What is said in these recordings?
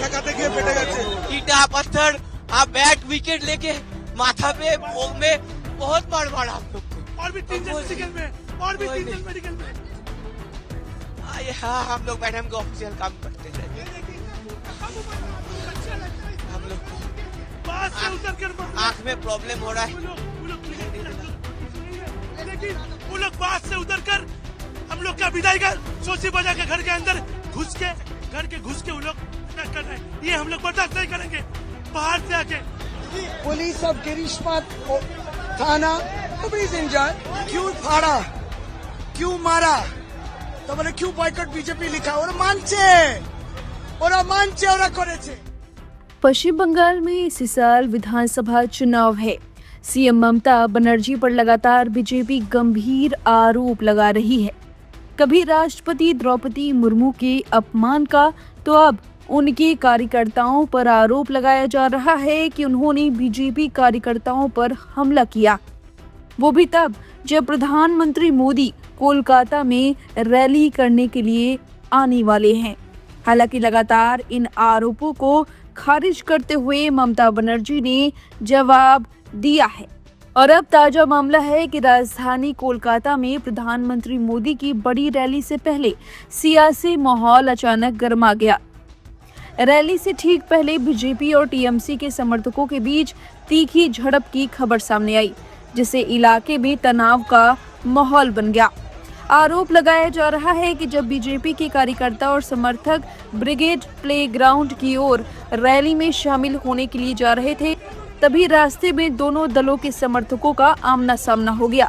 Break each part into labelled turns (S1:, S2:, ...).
S1: ঠেকাতে গিয়ে পেটে গেছে।
S2: ईटा पत्थर आप बैट विकेट लेके माथा पे मुंह में बहुत मार मारा हम लोग को।
S1: और भी 3 जन मेडिकल में, और भी 3 जन मेडिकल में।
S2: हाँ हम लोग मैडम के ऑफिशियल काम करते हैं। हम लोग को
S1: बात से उतर कर
S2: आँख में प्रॉब्लम हो रहा है।
S1: लेकिन वो लोग बात से उतर कर हम लोग का विदाई कर सोची बजा के घर के अंदर घुस के वो लोग अटैक कर रहे हैं। ये हम लोग बर्दाश्त नहीं करेंगे। बाहर से आके
S3: पुलिस ऑफ गिरीशपत थाना पुलिस इंचार्ज क्यों फाड़ा, क्यों मारा, तो बोले क्यों बॉयकॉट बीजेपी लिखा और मानছে ওরা করেছে।
S4: पश्चिम बंगाल में इसी साल विधानसभा चुनाव है। सीएम ममता बनर्जी पर लगातार बीजेपी गंभीर आरोप लगा रही है। कभी राष्ट्रपति द्रौपदी मुर्मू के अपमान का, तो अब उनके कार्यकर्ताओं पर आरोप लगाया जा रहा है कि उन्होंने बीजेपी कार्यकर्ताओं पर हमला किया, वो भी तब जब प्रधानमंत्री मोदी कोलकाता में रैली करने के लिए आने वाले हैं। हालांकि लगातार इन आरोपों को खारिज करते हुए ममता बनर्जी ने जवाब दिया है। और अब ताजा मामला है कि राजधानी कोलकाता में प्रधानमंत्री मोदी की बड़ी रैली से पहले सियासी माहौल अचानक गर्मा गया। रैली से ठीक पहले बीजेपी और टीएमसी के समर्थकों के बीच तीखी झड़प की खबर सामने आई, जिससे इलाके में तनाव का माहौल बन गया। आरोप लगाया जा रहा है कि जब बीजेपी के कार्यकर्ता और समर्थक ब्रिगेड प्लेग्राउंड की ओर रैली में शामिल होने के लिए जा रहे थे, तभी रास्ते में दोनों दलों के समर्थकों का आमना सामना हो गया।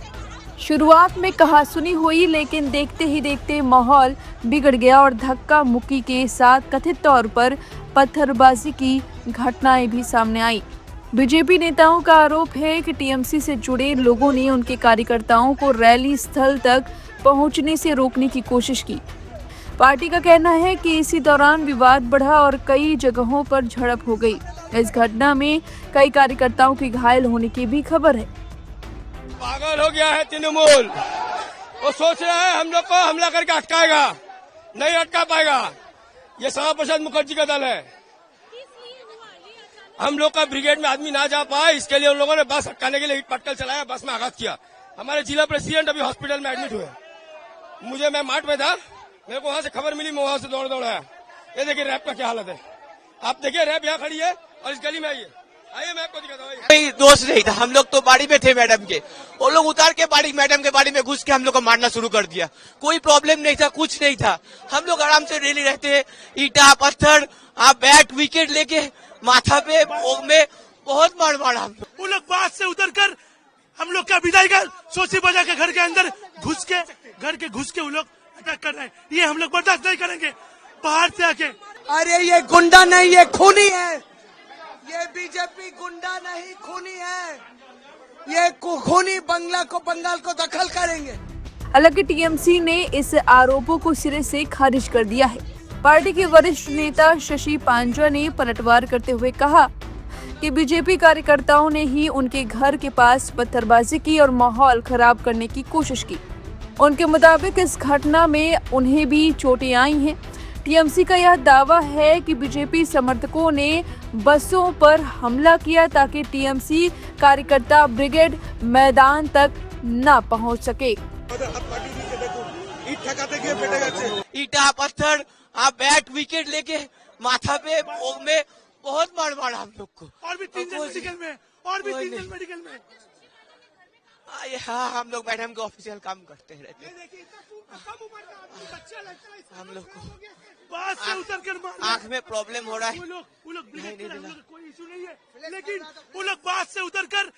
S4: शुरुआत में कहासुनी हुई, लेकिन देखते ही देखते माहौल बिगड़ गया और धक्का मुक्की के साथ कथित तौर पर पत्थरबाजी की घटनाएं भी सामने आई। बीजेपी नेताओं का आरोप है कि टीएमसी से जुड़े लोगों ने उनके कार्यकर्ताओं को रैली स्थल तक पहुंचने से रोकने की कोशिश की। पार्टी का कहना है कि इसी दौरान विवाद बढ़ा और कई जगहों पर झड़प हो गई। इस घटना में कई कार्यकर्ताओं के घायल होने की भी खबर है।
S5: पागल हो गया है तृणमूल, वो सोच रहा है हम लोग को हमला करके अटकाएगा, नहीं अटका पाएगा। ये श्यामा प्रसाद मुखर्जी का दल है। हम लोग का ब्रिगेड में आदमी ना जा पाए, इसके लिए उन लोगों ने बस अटकाने के लिए ईट पटकल चलाया, बस में आघात किया। हमारे जिला प्रेसिडेंट अभी हॉस्पिटल में एडमिट हुए। मैं मार्ट में था, मेरे को वहां से खबर मिली, मैं वहां से दौड़ आया। ये देखिए रैप का क्या हालत है, आप देखिए रैप यहाँ खड़ी है और इस गली में आइए मैं आपको दिखाता हूँ।
S2: कोई दोष नहीं था, हम लोग तो बाड़ी में थे मैडम के, वो लोग उतार के मैडम के बाड़ी में घुस के हम लोग को मारना शुरू कर दिया। कोई प्रॉब्लम नहीं था, कुछ नहीं था, हम लोग आराम से रैली रहते हैं। ईटा पत्थर आप बैट विकेट लेके माथा पे मुंह में बहुत मार मारा हम लोग।
S1: वो लोग बात से उतर कर हम लोग का विदाई कर सोची बजा के घर के अंदर घुस के वो लोग अटैक कर रहे हैं। ये हम लोग बर्दाश्त नहीं करेंगे। बाहर से आके
S3: अरे ये गुंडा नहीं, ये खूनी है। ये बीजेपी गुंडा नहीं, खूनी है। ये खूनी बंगाल को दखल करेंगे।
S4: हालांकि टीएमसी ने इस आरोपों को सिरे से खारिज कर दिया है। पार्टी के वरिष्ठ नेता शशि पांजा ने पलटवार करते हुए कहा कि बीजेपी कार्यकर्ताओं ने ही उनके घर के पास पत्थरबाजी की और माहौल खराब करने की कोशिश की। उनके मुताबिक इस घटना में उन्हें भी चोटें आई हैं। टीएमसी का यह दावा है कि बीजेपी समर्थकों ने बसों पर हमला किया ताकि टीएमसी कार्यकर्ता ब्रिगेड मैदान तक न पहुंच सके।
S1: ईट ঠেকাতে গিয়ে পেটে গেছে।
S2: ईटा पत्थर आप बैट विकेट लेके माथा पे मुंह में बहुत मार मारा हम लोग को।
S1: और भी 3 जन मेडिकल में, और भी 3 जन मेडिकल में।
S2: हाँ हम लोग मैडम के ऑफिशियल काम करते रहते हैं। हम लोग को
S1: बात से उतर कर
S2: आँख में प्रॉब्लम हो रहा है।
S1: वो लोग कोई इशू नहीं है, लेकिन वो लोग बात से उतर कर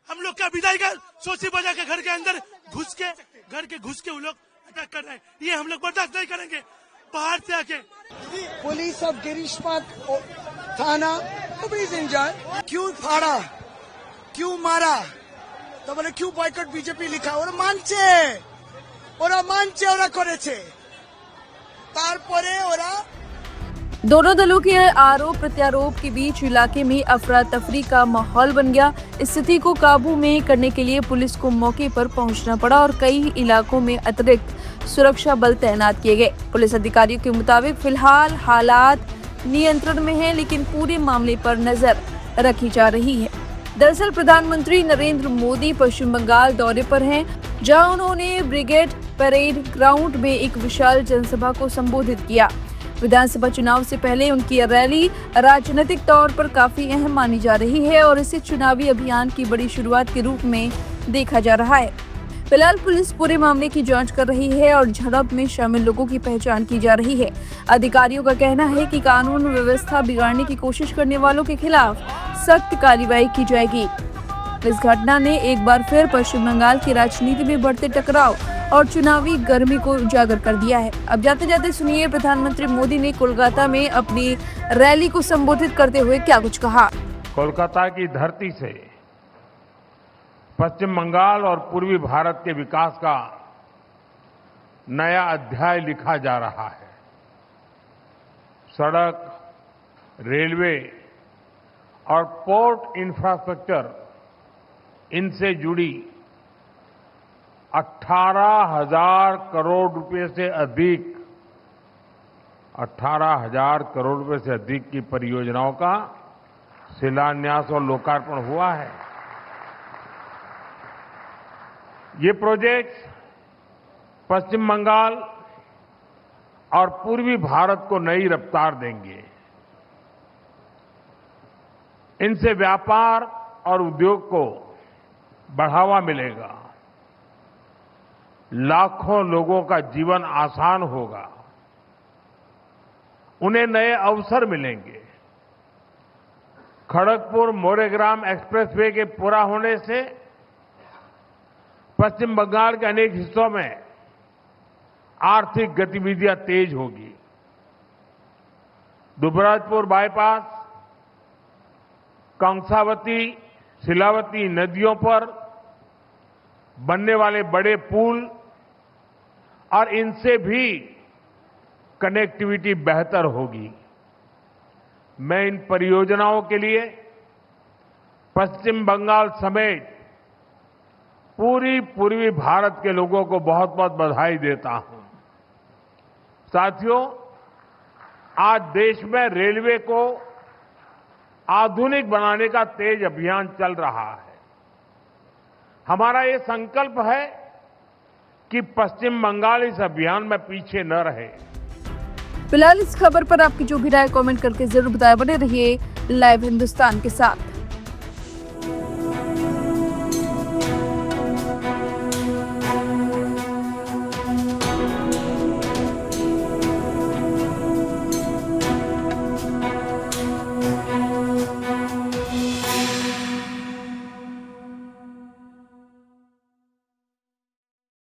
S1: हम लोग का विदाई कर सोची बजा के घर के अंदर घुस के वो लोग अटैक कर रहे हैं। ये हम लोग बर्दाश्त नहीं करेंगे। बाहर से आके
S3: पुलिस ऑफ गिरीशपत थाना पुलिस इंचार्ज क्यों फाड़ा, क्यों मारा, तो बोले क्यों बॉयकॉट बीजेपी लिखा और मानছে ওরা করেছে। তারপরে ওরা
S4: दोनों दलों के आरोप प्रत्यारोप के बीच इलाके में अफरा तफरी का माहौल बन गया। स्थिति को काबू में करने के लिए पुलिस को मौके पर पहुंचना पड़ा और कई इलाकों में अतिरिक्त सुरक्षा बल तैनात किए गए। पुलिस अधिकारियों के मुताबिक फिलहाल हालात नियंत्रण में है, लेकिन पूरे मामले पर नजर रखी जा रही है। दरअसल प्रधानमंत्री नरेंद्र मोदी पश्चिम बंगाल दौरे पर हैं, जहां उन्होंने ब्रिगेड परेड ग्राउंड में एक विशाल जनसभा को संबोधित किया। विधानसभा चुनाव से पहले उनकी यह रैली राजनीतिक तौर पर काफी अहम मानी जा रही है और इसे चुनावी अभियान की बड़ी शुरुआत के रूप में देखा जा रहा है। फिलहाल पुलिस पूरे मामले की जांच कर रही है और झड़प में शामिल लोगों की पहचान की जा रही है। अधिकारियों का कहना है कि कानून व्यवस्था बिगाड़ने की कोशिश करने वालों के खिलाफ सख्त कार्रवाई की जाएगी। इस घटना ने एक बार फिर पश्चिम बंगाल की राजनीति में बढ़ते टकराव और चुनावी गर्मी को उजागर कर दिया है। अब जाते जाते सुनिए प्रधानमंत्री मोदी ने कोलकाता में अपनी रैली को संबोधित करते हुए क्या कुछ कहा।
S6: कोलकाता की धरती से पश्चिम बंगाल और पूर्वी भारत के विकास का नया अध्याय लिखा जा रहा है। सड़क, रेलवे और पोर्ट इंफ्रास्ट्रक्चर, इनसे जुड़ी 18,000 करोड़ रुपए से अधिक 18,000 करोड़ रुपए से अधिक की परियोजनाओं का शिलान्यास और लोकार्पण हुआ है। ये प्रोजेक्ट्स पश्चिम बंगाल और पूर्वी भारत को नई रफ्तार देंगे। इनसे व्यापार और उद्योग को बढ़ावा मिलेगा, लाखों लोगों का जीवन आसान होगा, उन्हें नए अवसर मिलेंगे। खड़गपुर मोरेग्राम एक्सप्रेसवे के पूरा होने से पश्चिम बंगाल के अनेक हिस्सों में आर्थिक गतिविधियां तेज होगी। दुबराजपुर बाईपास, कंसावती, शिलावती नदियों पर बनने वाले बड़े पुल और इनसे भी कनेक्टिविटी बेहतर होगी। मैं इन परियोजनाओं के लिए पश्चिम बंगाल समेत पूरी पूर्वी भारत के लोगों को बहुत बहुत बधाई देता हूं। साथियों, आज देश में रेलवे को आधुनिक बनाने का तेज अभियान चल रहा है। हमारा ये संकल्प है कि पश्चिम बंगाल इस अभियान में पीछे न रहे।
S4: फिलहाल इस खबर पर आपकी जो भी राय कमेंट करके जरूर बताएं। बने रहिए लाइव हिंदुस्तान के साथ।